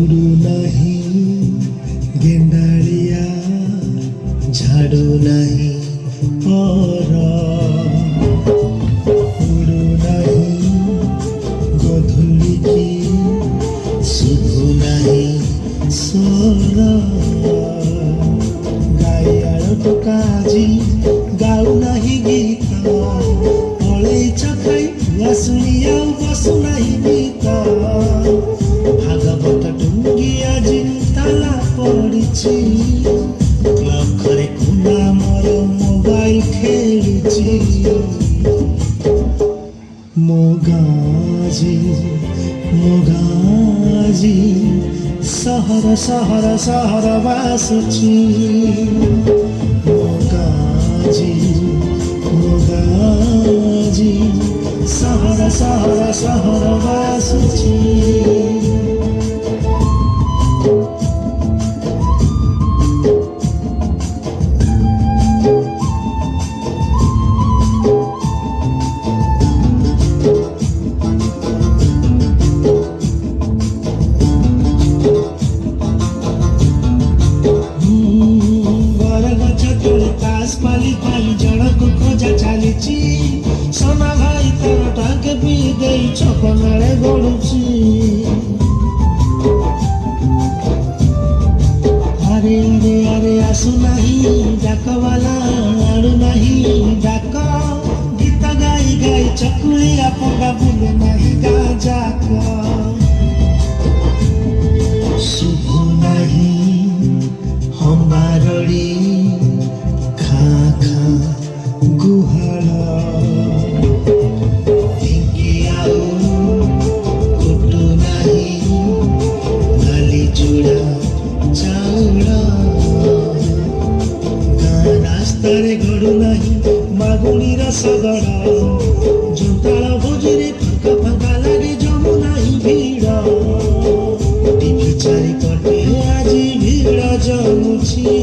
उड़ू नहीं गेंडालिया झाड़ू नहीं और उड़ू नहीं गधुली की शुभू नहीं सोर गाइयार टोकाजी गाऊ नहीं गीत पलैछ खाई भुआ शुणी आउ बसु नहीं गीत भागवत डुंगी আজি ताला पड़िछि लखरे कुना मोर मोबाइल खेलुछि मोगाजी मोगाजी सहर सहर सहर बासुछि मोगाजी मोगाजी सहर सहर सहर बासुछि पाली पाली जड़क खोजा चलीची सोना भाई तार टाके पी दे छपनारे गड़ुची अरे अरे अरे आसु नहीं डाक वाला आड़ू नहीं डाक गीत गाई गाई चकुलिया पंडा बुले नहीं गाजाक शुभ नहीं हम बारड़ी गुहाल ढिंकी आउ कुटु नहीं नाली चूड़ा चाउड़ गाँ रास्तार गड़ू नहीं मागुणी रसगड़ जोताल भोजरे फांका फांका लगे जमु नहीं भीड़ टीवी चारिपटे आज भीड़ जमुछि